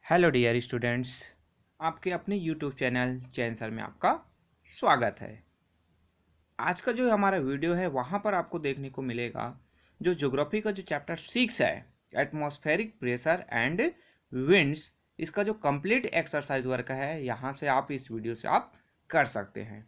Hello dear students, आपके अपने YouTube channel चैन sir में आपका स्वागत है। आज का जो हमारा वीडियो है वहाँ पर आपको देखने को मिलेगा जो ज्योग्राफी का जो चैप्टर 6 है, एटमॉस्फेरिक प्रेशर एंड विंड्स, इसका जो कंप्लीट एक्सरसाइज वर्क है यहाँ से आप इस वीडियो से आप कर सकते हैं।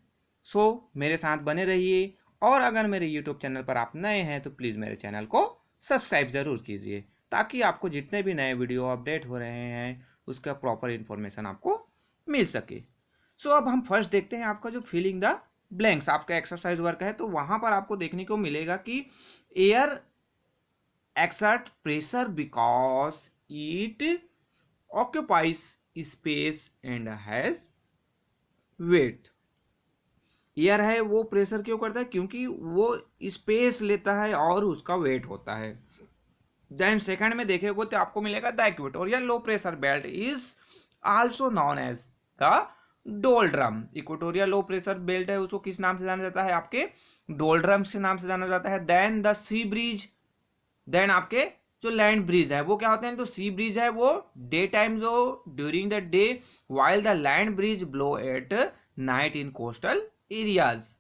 मेरे साथ बने रहिए और अगर मेरे यूट्यूब चैनल पर आप नए हैं तो प्लीज़ मेरे चैनल को सब्सक्राइब ज़रूर कीजिए ताकि आपको जितने भी नए वीडियो अपडेट हो रहे हैं उसका प्रॉपर इन्फॉर्मेशन आपको मिल सके। अब हम फर्स्ट देखते हैं आपका जो फिलिंग द ब्लैंक्स आपका एक्सरसाइज वर्क है। तो वहां पर आपको देखने को मिलेगा कि air exert pressure because it occupies space and has weight. Air है वो प्रेशर क्यों करता है? क्योंकि वो स्पेस लेता है और उसका वेट होता है। देन सेकंड में देखेंगे तो आपको मिलेगा the equatorial low pressure belt is also known as the doldrum. Equatorial low pressure belt है उसको किस नाम से जाना जाता है? आपके डोल्ड्रम्स के नाम से जाना जाता है। Then the sea breeze, then आपके जो लैंड ब्रिज है वो क्या होते हैं? तो सी ब्रिज है वो डे टाइम जो during the day, while the land bridge blow at night in coastal areas.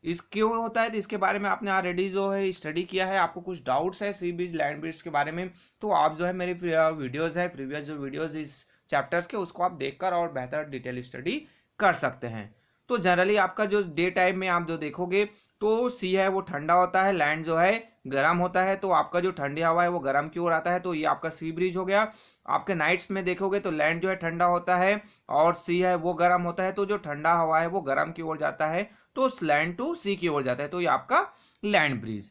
इस क्यों होता है तो इसके बारे में आपने ऑलरेडी जो है स्टडी किया है। आपको कुछ डाउट्स है सी बीच लैंड ब्रिज के बारे में तो आप जो है मेरे वीडियोस है प्रीवियस जो वीडियोस इस चैप्टर्स के उसको आप देखकर और बेहतर डिटेल स्टडी कर सकते हैं। तो जनरली आपका जो डे टाइम में आप जो देखोगे तो सी है वो ठंडा होता है, लैंड जो है गर्म होता है। तो आपका जो ठंडी हवा है वो गर्म की ओर आता है, तो ये आपका सी ब्रिज हो गया। आपके नाइट्स में देखोगे तो लैंड जो है ठंडा होता है और सी है वो गर्म होता है, तो जो ठंडा हवा है वो गर्म की ओर जाता है, तो लैंड टू सी की ओर जाता है, तो ये आपका लैंड ब्रिज।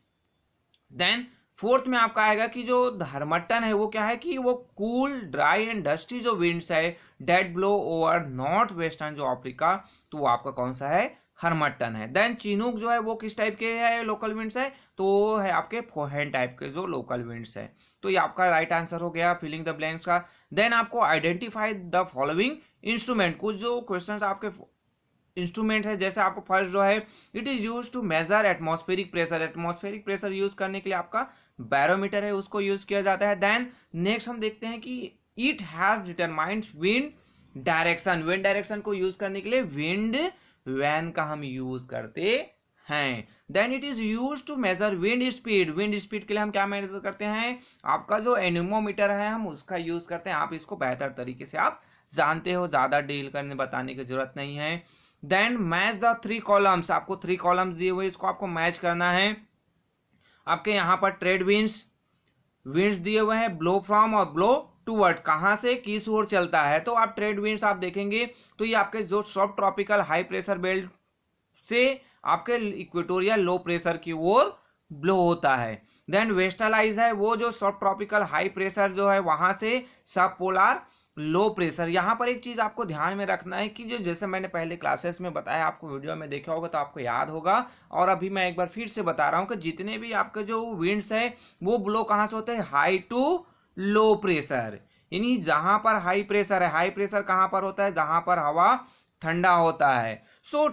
देन फोर्थ में आपका आएगा कि जो हर्मटन है वो क्या है कि वो कूल ड्राई एंड डस्टी जो विंड्स है dead blow over north western जो अफ्रीका, तो वो आपका कौन सा है? हर्मटन है। देन चिनूक जो है वो किस टाइप के है लोकल विंड्स है? तो वो है आपके फोहेन टाइप के जो लोकल विंड्स है। तो ये आपका राइट आंसर हो गया फिलिंग द ब्लैंक्स का। देन आपको आइडेंटिफाई द फॉलोइंग इंस्ट्रूमेंट, कुछ जो क्वेश्चन आपके इंस्ट्रूमेंट है। जैसे आपको फर्स्ट जो है it is use to measure atmospheric pressure, atmospheric pressure use करने के लिए आपका बैरोमीटर है उसको यूज किया जाता है। देन नेक्स्ट हम देखते हैं कि it have determined wind direction, wind direction को यूज करने के लिए विंड वैन का हम यूज करते हैं। Then it is use to measure wind speed, wind speed के लिए हम क्या मेजर करते हैं? आपका जो एनिमोमीटर है हम उसका यूज करते हैं। आप इसको बेहतर तरीके से आप जानते हो, ज्यादा डील करने बताने की जरूरत नहीं है। Then match the three columns, आपको थ्री कॉलम्स दिए हुए इसको आपको मैच करना है। आपके यहाँ पर ट्रेड विंड्स विंड्स दिए हुए हैं, ब्लो फ्रॉम और ब्लो टूवर्ड, कहाँ से किस ओर चलता है। तो आप ट्रेड विंड्स आप देखेंगे तो ये आपके जो सब ट्रॉपिकल हाई प्रेशर बेल्ट से आपके इक्वेटोरियल लो प्रेशर की ओर ब्लो होता है। देन वेस्टलाइज है वो जो सब ट्रॉपिकल हाई प्रेशर जो है वहां से सब पोलार लो प्रेशर। यहाँ पर एक चीज आपको ध्यान में रखना है कि जो जैसे मैंने पहले क्लासेस में बताया, आपको वीडियो में देखा होगा तो आपको याद होगा, और अभी मैं एक बार फिर से बता रहा हूँ कि जितने भी आपके जो विंड्स है वो ब्लो कहाँ से होते हैं? High to low pressure. यानी जहां पर हाई प्रेशर है, हाई प्रेशर कहां पर होता है? जहां पर हवा ठंडा होता है।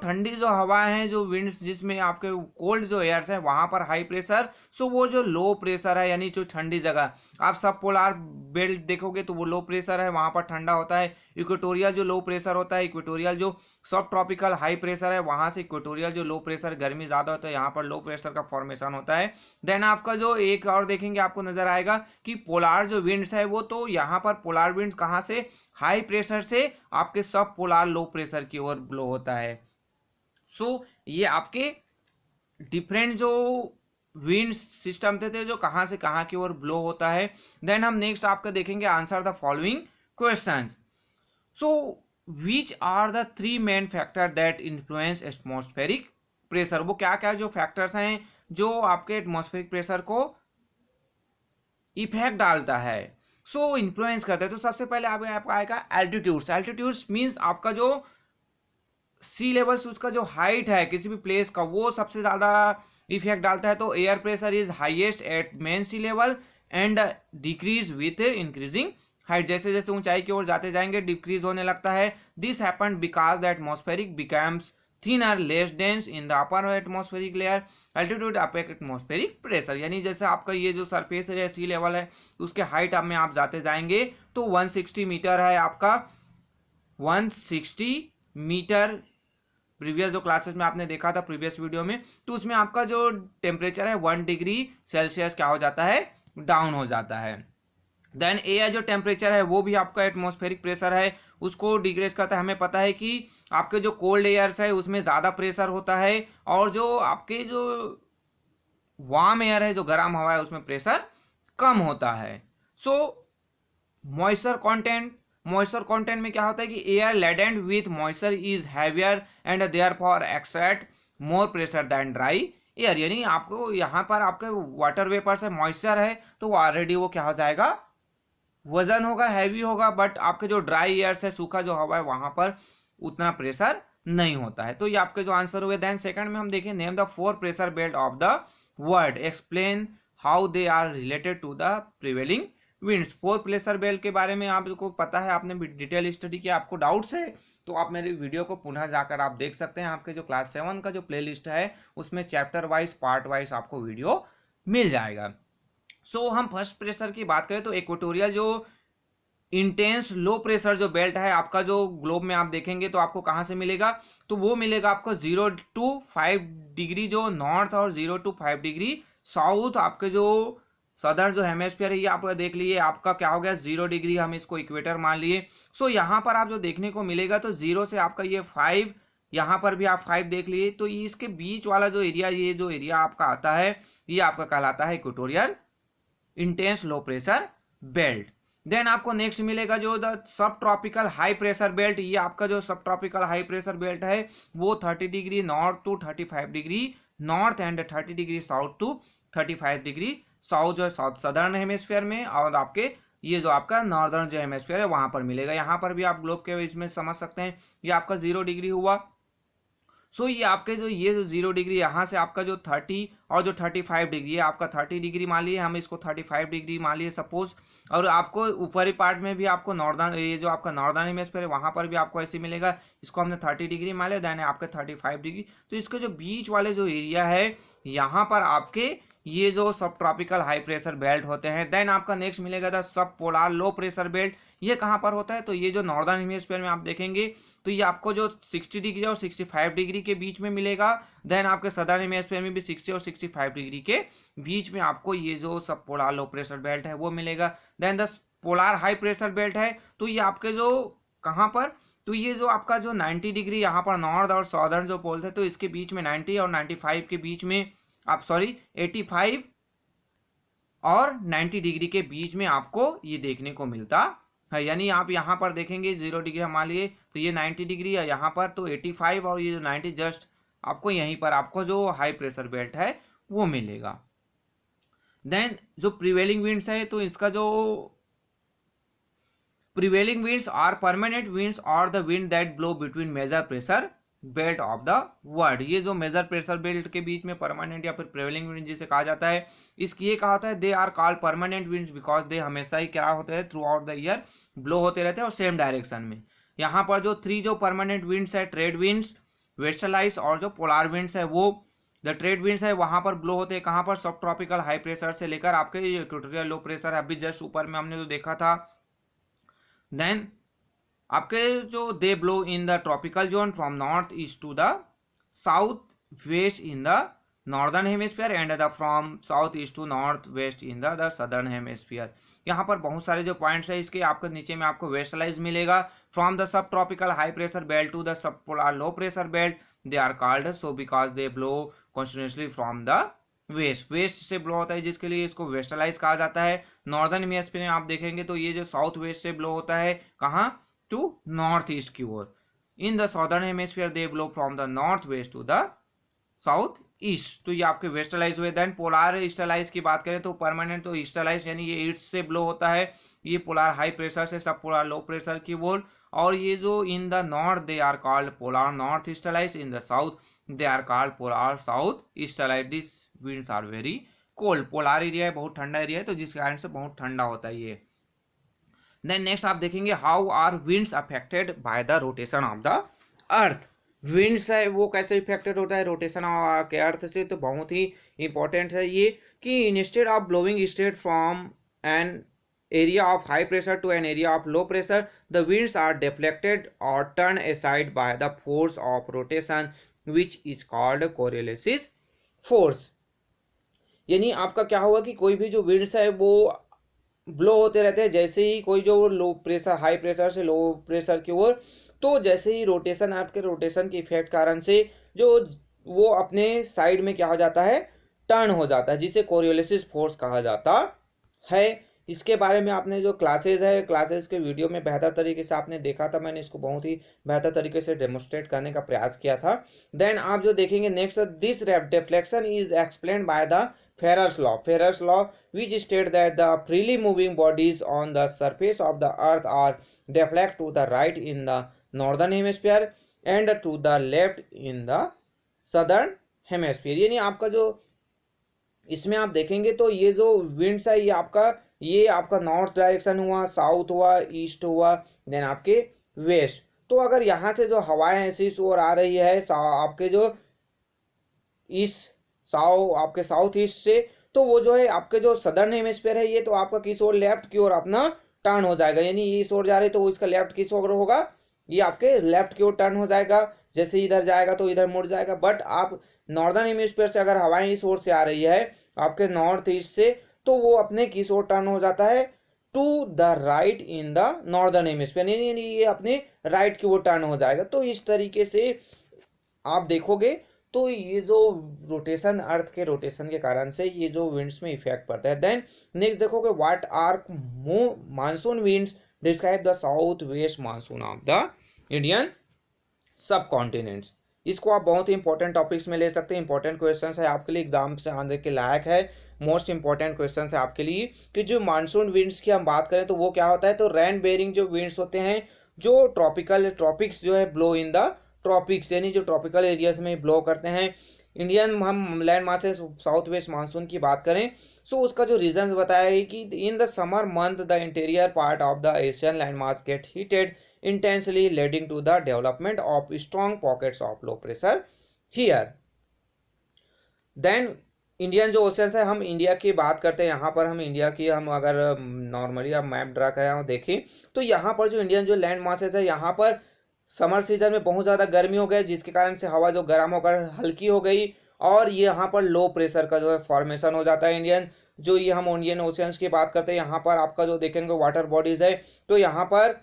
ठंडी जो हवा है जो विंड्स जिसमें आपके कोल्ड जो एयर्स है वहां पर हाई प्रेशर, वो जो लो प्रेशर है यानी जो ठंडी जगह, आप सब पोलार बेल्ट देखोगे तो वो लो प्रेशर है वहां पर ठंडा होता है। इक्वेटोरियल जो लो प्रेशर होता है, इक्वेटोरियल जो सब ट्रॉपिकल हाई प्रेशर है वहां से इक्वेटोरियल जो लो प्रेशर गर्मी ज्यादा होता है यहाँ पर लो प्रेशर का फॉर्मेशन होता है। देन आपका जो एक और देखेंगे आपको नजर आएगा कि पोलार जो विंड्स है वो, तो यहाँ पर पोलार विंड्स कहाँ से? हाई प्रेशर से आपके सब पोलार लो प्रेशर की ओर ब्लो होता है। ये आपके डिफरेंट जो विंड सिस्टम थे जो कहां से कहां की ओर ब्लो होता है। देन हम नेक्स्ट आपका देखेंगे answer the following questions. So which are the three main factor that influence atmospheric pressure? वो क्या क्या जो फैक्टर्स हैं जो आपके एटमॉस्फेरिक प्रेशर को इफेक्ट डालता है, इन्फ्लुएंस करता है। तो सबसे पहले आपका आएगा एल्टीट्यूड्स। एल्टीट्यूड्स मींस आपका जो सी लेवल से उसका जो हाइट है किसी भी प्लेस का वो सबसे ज्यादा इफेक्ट डालता है। तो air pressure is highest at mean sea level and decrease with increasing height, जैसे जैसे ऊंचाई की ओर जाते जाएंगे डिक्रीज होने लगता है। This happened because the atmospheric becomes thinner less dense in the upper atmospheric layer, altitude upper atmospheric pressure. यानी जैसे आपका ये जो सरफेस है सी लेवल है उसके हाइट में आप जाते जाएंगे तो 160 मीटर है आपका, 160 मीटर। प्रीवियस जो क्लासेस में आपने देखा था प्रीवियस वीडियो में, तो उसमें आपका जो टेम्परेचर है 1 डिग्री सेल्सियस क्या हो जाता है, डाउन हो जाता है। देन एयर जो टेम्परेचर है वो भी आपका एटमॉस्फेरिक प्रेशर है उसको डिग्रेस करता है। हमें पता है कि आपके जो कोल्ड एयर्स है उसमें ज़्यादा प्रेशर होता है, और जो आपके जो वार्म एयर है, जो गर्म हवा है, उसमें प्रेशर कम होता है। सो मॉइस्चर कंटेंट में क्या होता है कि air laden with moisture is heavier and therefore exert more pressure than dry air. यानी आपको यहाँ पर आपके वाटर वेपर से मॉइस्चर है तो वो ऑलरेडी वो क्या हो जाएगा, वजन होगा, हैवी होगा, बट आपके जो ड्राई एयर से सूखा जो हवा है वहां पर उतना प्रेशर नहीं होता है। तो ये आपके जो आंसर हुए। देन सेकंड में हम देखें, name the 4 pressure belt of the world, explain how they are related to the prevailing winds. 4 pressure belt के बारे में आपको पता है, आपने डिटेल स्टडी किया, आपको डाउट्स है तो आप मेरी वीडियो को पुनः जाकर आप देख सकते हैं। आपके जो क्लास 7 का जो प्लेलिस्ट है उसमें चैप्टर वाइज पार्ट वाइज आपको वीडियो मिल जाएगा। सो हम फर्स्ट प्रेशर की बात करें तो इक्वेटोरियल जो इंटेंस लो प्रेशर जो बेल्ट है आपका, जो ग्लोब में आप देखेंगे तो आपको कहां से मिलेगा, तो वो मिलेगा आपको 0 to 5 डिग्री जो नॉर्थ और 0 to 5 डिग्री साउथ। आपके जो सदर्न जो हेमेस्फीयर है ये आप देख लिए, आपका क्या हो गया 0 डिग्री, हम इसको इक्वेटर मान लिए। सो यहाँ पर आप जो देखने को मिलेगा तो 0 से आपका ये 5, यहाँ पर भी आप 5 देख लिए, तो ये इसके बीच वाला जो एरिया, ये जो एरिया आपका आता है ये आपका कहलाता है equatorial intense low pressure belt. Then आपको नेक्स्ट मिलेगा जो the subtropical high pressure belt. ये आपका जो सब ट्रॉपिकल हाई प्रेशर बेल्ट है वो 30 degree north to 35 degree north and 30 degree south to 35 degree south जो है साउथ सदर्न हेमेस्फीयर में, और आपके ये जो आपका नॉर्दर्न जो हेमेस्फीयर है वहां पर मिलेगा। यहाँ पर भी आप ग्लोब के इसमें समझ सकते हैं ये आपका 0 डिग्री हुआ। सो ये आपके जो ये जो 0 डिग्री यहाँ से आपका जो 30 और जो 35 डिग्री है, आपका 30 डिग्री मान लिए, हम इसको 35 डिग्री मान लिए सपोज। और आपको ऊपरी पार्ट में भी आपको नॉर्दर्न, ये जो आपका नॉर्दर्न हेमिस्फीयर है वहां पर भी आपको ऐसे मिलेगा, इसको हमने 30 डिग्री मान लिया, देन आपके 35 डिग्री। तो इसके जो बीच वाले जो एरिया है यहाँ पर आपके ये जो सब ट्रॉपिकल हाई प्रेशर बेल्ट होते हैं। देन आपका नेक्स्ट मिलेगा the sub polar low pressure belt. ये कहाँ पर होता है, तो ये जो नॉर्दर्न हेमिस्फीयर में आप देखेंगे तो ये आपको जो 60 डिग्री और 65 डिग्री के बीच में मिलेगा। देन आपके सदर्न हेमिस्फीयर में भी 60 और 65 डिग्री के बीच में आपको ये जो सब पोलार लो प्रेशर बेल्ट है वो मिलेगा। Then the polar high pressure belt है तो ये आपके जो कहाँ पर, तो ये जो आपका जो 90 डिग्री यहाँ पर नॉर्थ और सदर्न जो पोल थे तो इसके बीच में 90 और 95 के बीच में आप 85 और 90 डिग्री के बीच में आपको ये देखने को मिलता है। यानी आप यहाँ पर देखेंगे 0 डिग्री हम मान लिए तो ये 90 डिग्री है, यहाँ पर तो 85 और ये जो 90 जस्ट आपको यहीं पर आपको जो हाई प्रेशर बेल्ट है वो मिलेगा। देन जो प्रिवेलिंग विंड्स है तो इसका जो prevailing winds are permanent winds और the wind that blow between major pressure belt of the world. ये जो मेजर प्रेशर बेल्ट के बीच में परमानेंट या फिर प्रिवेलिंग विंड जिसे कहा जाता है, इसकी ये कहा होता है they are called permanent winds because they हमेशा ही क्या होते हैं throughout the year blow होते रहते हैं और सेम डायरेक्शन में। यहाँ पर जो 3 जो परमानेंट विंड्स है, ट्रेड विंड्स, वेस्टर्लाइज और जो पोलार विंड्स है, वो द ट्रेड विंड्स है वहां पर ब्लो होते हैं कहाँ पर, सब ट्रॉपिकल हाई प्रेशर से लेकर आपके इक्वेटोरियल लो प्रेशर है अभी जस्ट ऊपर में हमने जो देखा था। देन आपके जो they blow in the tropical zone from north east to the south west in the northern hemisphere and the from south east to north west in the southern hemisphere. यहाँ पर बहुत सारे जो पॉइंट्स है इसके, आपके नीचे में आपको वेस्टलाइज मिलेगा from the subtropical high pressure belt to the subpolar low pressure belt, they are called so because they blow continuously from the west से ब्लो होता है जिसके लिए इसको वेस्टलाइज कहा जाता है। नॉर्दर्न हेमिस्फीयर में आप देखेंगे तो ये जो साउथ वेस्ट से ब्लो होता है कहाँ, टू नॉर्थ ईस्ट की ओर। In the southern hemisphere they blow from the north west to the south east. तो ये आपके वेस्टलाइज हुए। देन पोलार ईस्टलाइज की बात करें तो परमानेंट तो ईस्टलाइज यानी ये ईस्ट से ब्लो होता है, ये पोलार हाई प्रेशर से सब पोलार लो प्रेशर की ओर। और ये जो in the north they are called polar north easterlies, in the south they are called polar south easterlies. This winds are very cold. Polar area है, बहुत ठंडा area है तो जिस कारण से बहुत ठंडा होता है ये। देन नेक्स्ट आप देखेंगे how are winds affected by the rotation of the earth. Winds है वो कैसे इफेक्टेड होता है रोटेशन के अर्थ से, तो बहुत ही इंपॉर्टेंट है ये कि instead of blowing straight from an area of high pressure to an area of low pressure, the winds are deflected or turned aside by the force of rotation, which is called Coriolis force. यानी आपका क्या होगा कि कोई भी जो winds है वो ब्लो होते रहते हैं, जैसे ही कोई जो लो प्रेशर हाई प्रेशर से लो प्रेशर की ओर, तो जैसे ही रोटेशन अर्थ के रोटेशन के इफेक्ट कारण से जो वो अपने साइड में क्या हो जाता है, टर्न हो जाता है, जिसे कोरियोलिसिस फोर्स कहा जाता है। इसके बारे में आपने जो क्लासेस है, क्लासेस के वीडियो में बेहतर तरीके से आपने देखा था, मैंने इसको बहुत ही बेहतर तरीके से डेमोस्ट्रेट करने का प्रयास किया था। देन आप जो देखेंगे next, this deflection is explain by the Farrer's law, which state that the freely moving bodies on the surface of the earth are deflect to the right in the northern hemisphere and to the left in the southern hemisphere। यानी आपका जो इसमें आप देखेंगे तो ये जो winds है ये आपका नॉर्थ डायरेक्शन हुआ, साउथ हुआ, ईस्ट हुआ, देन आपके वेस्ट। तो अगर यहाँ से जो हवाएं ऐसी इस ओर आ रही है आपके जो ईस्ट आपके साउथ ईस्ट से, तो वो जो है आपके जो सदर्न हेमिस्फीयर है ये तो आपका किस ओर, लेफ्ट की ओर अपना टर्न हो जाएगा। यानी ये इस ओर जा रही है तो वो इसका लेफ्ट किस ओर होगा, ये आपके लेफ्ट की ओर टर्न हो जाएगा। जैसे इधर जाएगा तो इधर मुड़ जाएगा। बट आप नॉर्दर्न हेमिस्फीयर से अगर हवाएं इस ओर से आ रही है आपके नॉर्थ ईस्ट से, तो वो अपने किस ओर टर्न हो जाता है, to the right in the northern hemisphere, यानी ये अपने राइट की ओर टर्न हो जाएगा। तो इस तरीके से आप देखोगे तो ये जो रोटेशन अर्थ के रोटेशन के कारण से ये जो विंड्स में इफेक्ट पड़ता है। देन नेक्स्ट देखोगे what are monsoon winds describe the south west monsoon of the Indian subcontinents. इसको आप बहुत ही इंपॉर्टेंट टॉपिक्स में ले सकते हैं, इंपॉर्टेंट क्वेश्चन है आपके लिए, एग्जाम से आने के लायक है, मोस्ट इंपॉर्टेंट क्वेश्चन है आपके लिए। कि जो मानसून विंड्स की हम बात करें तो वो क्या होता है, तो रेन बेरिंग जो विंड्स होते हैं जो ट्रॉपिक्स जो है ब्लो इन द ट्रॉपिक्स, यानी जो ट्रॉपिकल एरियाज में ब्लो करते हैं। इंडियन हम land masses south west monsoon की बात करें सो उसका जो रीजंस बताया है कि in the summer month the interior part of the Asian land mass gate heated intensely leading to the development of strong pockets of low pressure here। then Indian जो oceans है, हम इंडिया की बात करते हैं, यहाँ पर हम इंडिया की हम अगर नॉर्मली आप मैप ड्रा करें और देखें तो यहाँ पर जो इंडियन जो लैंड मासेस है यहाँ पर समर सीजन में बहुत ज़्यादा गर्मी हो गई, जिसके कारण से हवा जो गर्म होकर हल्की हो गई और ये यहाँ पर लो प्रेशर का जो है फॉर्मेशन हो जाता है। इंडियन जो ये हम इंडियन ओशियंस की बात करते हैं, यहाँ पर आपका जो देखेंगे वाटर बॉडीज है, तो यहाँ पर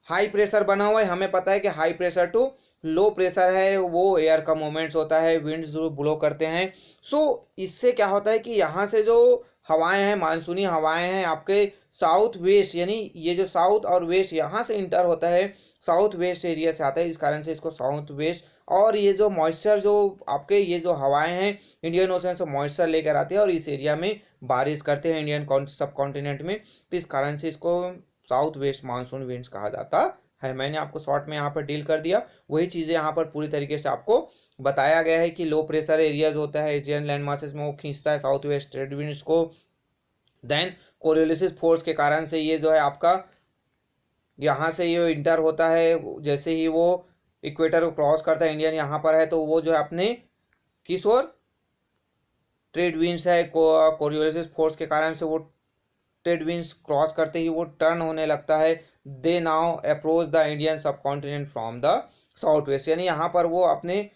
हाई प्रेशर बना हुआ है। हमें पता है कि high pressure to low pressure है वो एयर का मूवमेंट्स होता है, विंड्स जो ब्लो करते हैं। सो इससे क्या होता है कि यहाँ से जो हवाएं हैं, मानसूनी हवाएं हैं आपके साउथ वेस्ट, यानी ये जो साउथ और वेस्ट यहाँ से इंटर होता है, साउथ वेस्ट एरिया से आता है, इस कारण से इसको साउथ वेस्ट। और ये जो मॉइस्चर जो आपके ये जो हवाएं हैं इंडियन ओशन से मॉइस्चर लेकर आते हैं और इस एरिया में बारिश करते हैं इंडियन सब कॉन्टिनेंट में, तो इस कारण से इसको साउथ वेस्ट मानसून विंड्स कहा जाता है। मैंने आपको शॉर्ट में यहाँ पर डील कर दिया, वही चीज़ें यहाँ पर पूरी तरीके से आपको बताया गया है कि लो प्रेशर एरियाज होता है एशियन लैंड मासेस में, वो खींचता है साउथ वेस्ट ट्रेड विंड्स को। देन कोरियोलिसिस फोर्स के कारण से ये जो है आपका यहाँ से ये इंटर होता है, जैसे ही वो इक्वेटर को क्रॉस करता है, इंडियन यहाँ पर है, तो वो जो है अपने किस ओर ट्रेड विंड्स है कोरियोलिसिस फोर्स के कारण से वो ट्रेड विंड्स क्रॉस करते ही वो टर्न होने लगता है। दे नाउ अप्रोच द इंडियन सब continent from the south waste, यानी यहाँ पर वो अपने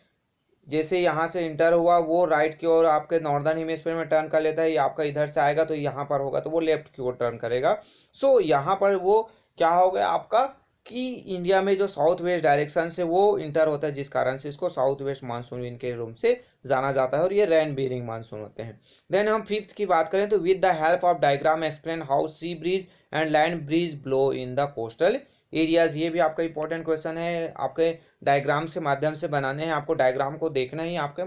जैसे यहाँ से इंटर हुआ वो राइट की ओर आपके नॉर्दर्न हेमिस्फीयर में टर्न कर लेता है, ये आपका इधर से आएगा तो यहाँ पर होगा तो वो लेफ्ट की ओर टर्न करेगा। सो यहाँ पर वो क्या हो गया आपका कि इंडिया में जो साउथ वेस्ट डायरेक्शन से वो इंटर होता है, जिस कारण से इसको साउथ वेस्ट मानसून विंड के रूप से जाना जाता है और ये रेन बेरिंग मानसून होते हैं। देन हम फिफ्थ की बात करें तो with the help of diagram explain how sea breeze and land breeze blow in the coastal areas. ये भी आपका इंपॉर्टेंट क्वेश्चन है, आपके डायग्राम्स के माध्यम से बनाने हैं, आपको डायग्राम को देखना ही आपके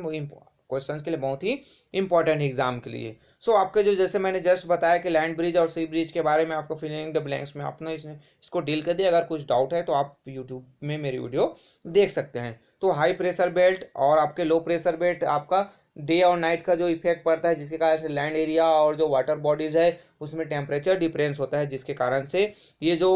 क्वेश्चन के लिए बहुत ही इंपॉर्टेंट एग्जाम के लिए। सो आपके जो जैसे मैंने जस्ट बताया कि लैंड ब्रिज और सी ब्रिज के बारे में आपको फिलिंग द ब्लैंक्स में आपने इसको डील कर दिया। अगर कुछ डाउट है तो आप यूट्यूब में मेरी वीडियो देख सकते हैं। तो हाई प्रेशर बेल्ट और आपके लो प्रेशर बेल्ट आपका डे और नाइट का जो इफेक्ट पड़ता है, जिसके कारण से लैंड एरिया और जो वाटर बॉडीज है उसमें टेम्परेचर डिफरेंस होता है, जिसके कारण से ये जो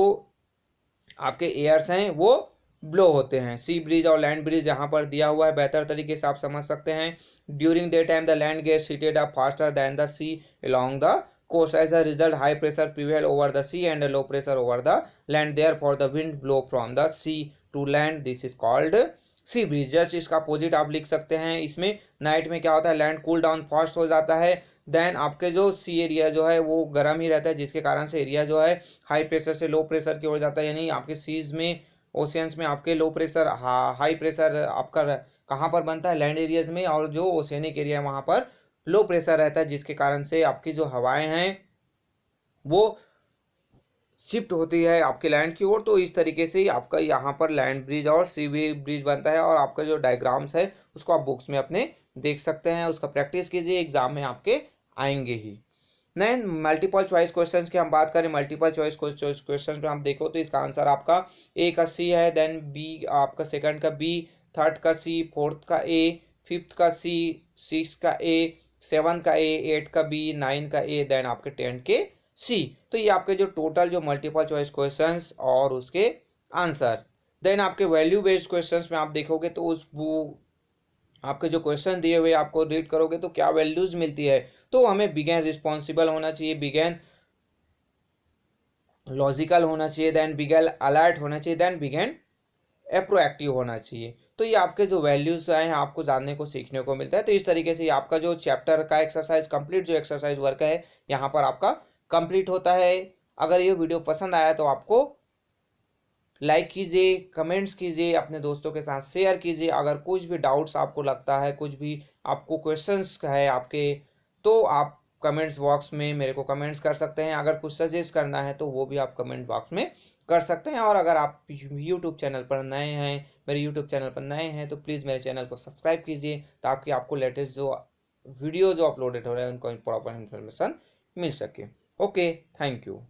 आपके एयर्स हैं वो ब्लो होते हैं। सी ब्रीज और लैंड ब्रीज यहाँ पर दिया हुआ है, बेहतर तरीके से आप समझ सकते हैं। During day time the land gets heated up faster than the sea along the coast. As a result, high pressure prevail over the sea and low pressure over the land. Therefore, the wind blow from the sea to land. This is called sea breeze. Just इसका opposite आप लिख सकते हैं। इसमें night में क्या होता है, लैंड कूल डाउन फास्ट हो जाता है, देन आपके जो सी एरिया जो है वो गर्म ही रहता है, जिसके कारण से एरिया जो है हाई प्रेशर से लो प्रेशर की ओर जाता है। यानी आपके सीज में, ओशियंस में आपके लो प्रेशर हाई प्रेशर आपका कहाँ पर बनता है, लैंड एरियाज में, और जो ओशियनिक एरिया है वहाँ पर लो प्रेशर रहता है, जिसके कारण से आपकी जो हवाएं हैं वो शिफ्ट होती है आपके लैंड की ओर। तो इस तरीके से आपका यहाँ पर लैंड ब्रिज और सी ब्रिज बनता है, और आपका जो डायग्राम्स है उसको आप बुक्स में अपने देख सकते हैं। उसका प्रैक्टिस कीजिए, एग्जाम में आपके आएंगे ही। देन मल्टीपल चॉइस क्वेश्चंस की हम बात करें, मल्टीपल चॉइस क्वेश्चंस में हम देखो तो इसका आंसर आपका ए का सी है, देन बी आपका सेकंड का बी, थर्ड का सी, फोर्थ का ए, फिफ्थ का सी, सिक्स का ए, सेवन का ए, एट का बी, नाइन का ए, देन आपके 10 के सी। तो ये आपके जो टोटल जो मल्टीपल चॉइस क्वेश्चंस और उसके आंसर। देन आपके वैल्यू बेस्ड क्वेश्चंस में आप देखोगे तो उस वो आपके जो क्वेश्चन दिए हुए आपको रीड करोगे तो क्या वैल्यूज मिलती है। तो हमें बिगेन रिस्पॉन्सिबल होना चाहिए, बिगेन लॉजिकल होना चाहिए, देन बिगेन अलर्ट होना चाहिए, देन बिगेन प्रोएक्टिव होना चाहिए। तो ये आपके जो वैल्यूज हैं आपको जानने को सीखने को मिलता है। तो इस तरीके से आपका जो चैप्टर का एक्सरसाइज कंप्लीट, जो एक्सरसाइज वर्क है यहाँ पर आपका कंप्लीट होता है। अगर ये वीडियो पसंद आया तो आपको लाइक कीजिए, कमेंट्स कीजिए, अपने दोस्तों के साथ शेयर कीजिए। अगर कुछ भी डाउट्स आपको लगता है, कुछ भी आपको क्वेश्चंस है आपके, तो आप कमेंट्स बॉक्स में मेरे को कमेंट्स कर सकते हैं। अगर कुछ सजेस्ट करना है तो वो भी आप कमेंट बॉक्स में कर सकते हैं। और अगर आप यूट्यूब चैनल पर नए हैं, मेरे यूट्यूब चैनल पर नए हैं, तो प्लीज़ मेरे चैनल को सब्सक्राइब कीजिए, ताकि आपको लेटेस्ट जो वीडियो जो अपलोडेड हो रहे हैं उनको प्रॉपर इन्फॉर्मेशन मिल सके। Okay, thank you.